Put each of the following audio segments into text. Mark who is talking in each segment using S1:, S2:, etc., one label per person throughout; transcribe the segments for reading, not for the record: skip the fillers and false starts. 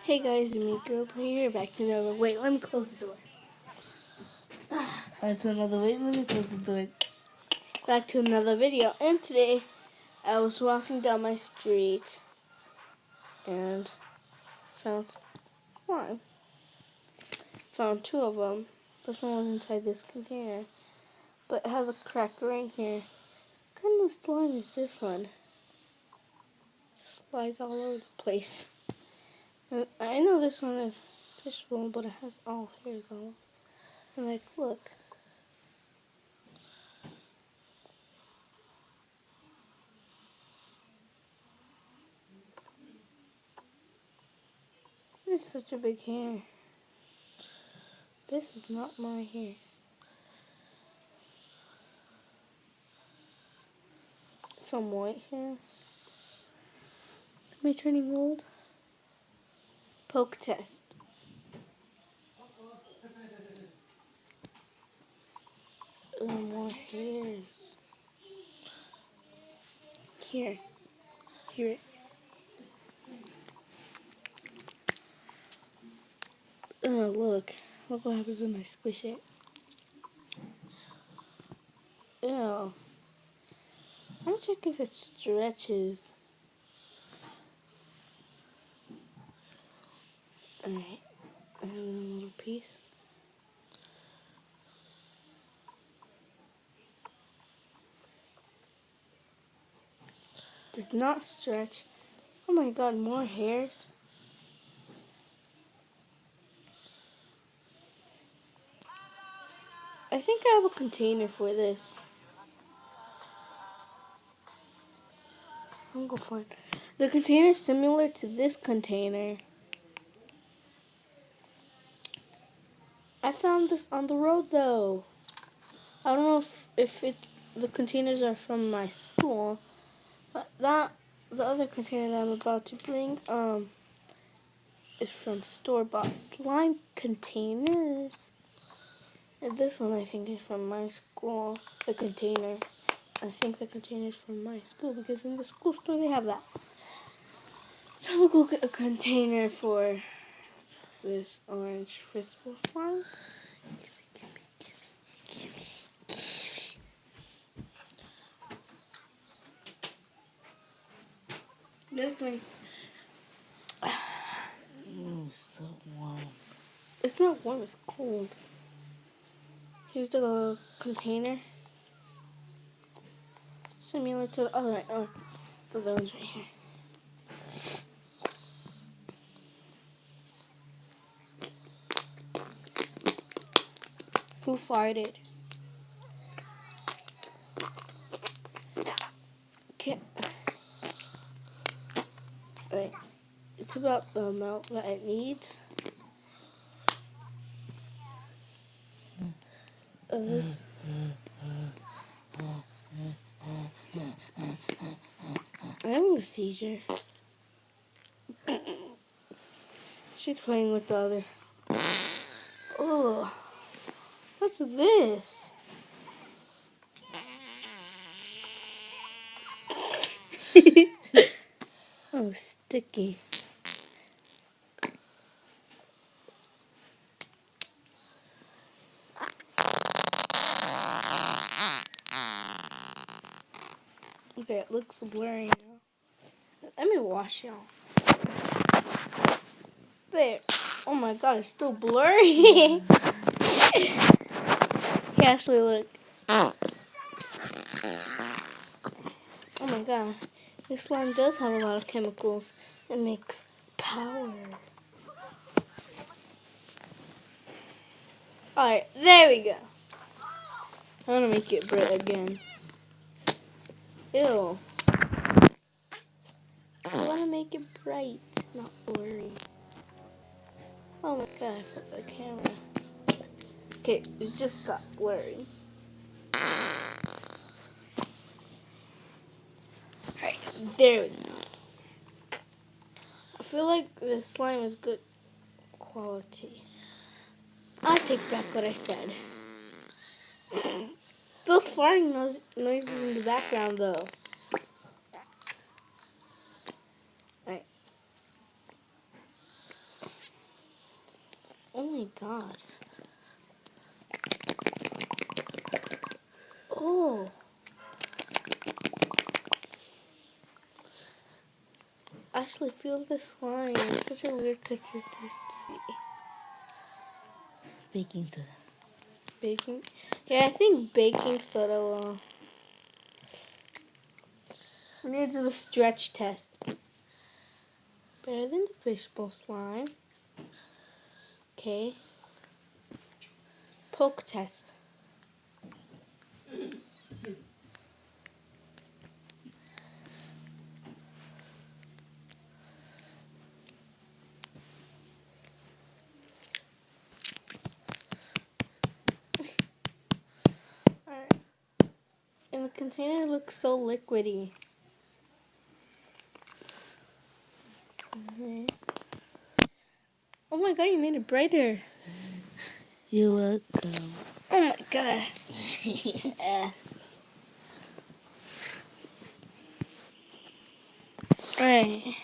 S1: Hey guys, me Girl Play here, back to another. Wait, let me close the door.
S2: That's another way. Let me close the door.
S1: Back to another video, and today I was walking down my street and found slime. Found two of them. This one was inside this container, but it has a crack right here. What kind of slime is this one? Just slides all over the place. I know this one is fishbowl, but it has all hairs on it. And like, look. It's such a big hair. This is not my hair. Some white hair. Am I turning old? Poke test. More hairs. Here. Here. Oh, look. Look what happens when I squish it. Ew. I'm gonna check if it stretches. Alright. Another little piece. Does not stretch. Oh my god, more hairs. I think I have a container for this. I'm gonna go find. The container is similar to this container. I found this on the road though. I don't know if the containers are from my school, but the other container that I'm about to bring is from store-bought slime containers. And this one I think is from my school. The container. I think the container is from my school because in the school store they have that. So I'm gonna go get a container for this orange fistful slime. Look,
S2: So warm.
S1: it's not warm, it's cold. Here's the container. Similar to the other, the other ones right here. Who farted? Okay. Alright. It's about the amount that it needs. Of this. I'm having a seizure. She's playing with the other. Oh, what's this? Oh, sticky. Okay, it looks blurry now. Let me wash y'all. There. Oh my god, it's still blurry. Ashley, look. Oh my god. This slime does have a lot of chemicals. It makes power. Alright, there we go. I want to make it bright again. Ew. I want to make it bright, not blurry. Oh my god, I put the camera. Okay, it just got blurry. Alright, there we go. I feel like the slime is good quality. I take back what I said. Those farting noises in the background though. Alright. Oh my god. Oh. Actually, feel the slime. It's such a weird consistency.
S2: Baking soda.
S1: Baking. Yeah, I think baking soda will. We need to do the stretch test. Better than the fishbowl slime. Okay. Poke test. Alright. And the container looks so liquidy. Okay. Oh my god, you made it brighter.
S2: You're welcome.
S1: Oh my god. Alright.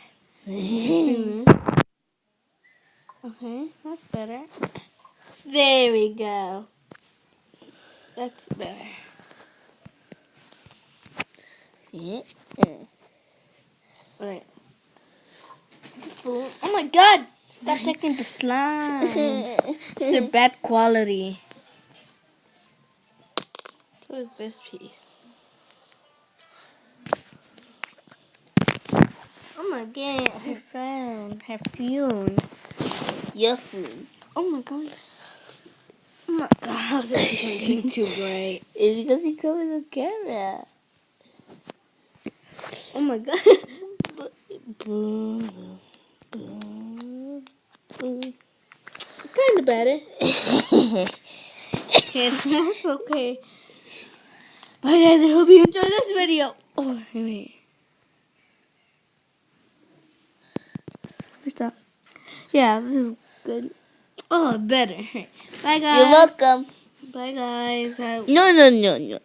S1: Okay, that's better. There we go. That's better.
S2: Yeah.
S1: Alright. Oh my god! Stop taking the slime. They're bad quality. Who's this piece? Oh my god, her phone, her phone.
S2: Your food.
S1: Oh my god. Oh my god, this is getting too bright.
S2: It's because you cover the camera.
S1: Oh my god. Kind of better. Okay, that's okay. Bye guys, I hope you enjoyed this video. Oh, wait. Stop. Yeah, this is good. Oh, better. Bye guys.
S2: You're welcome.
S1: Bye guys.
S2: No.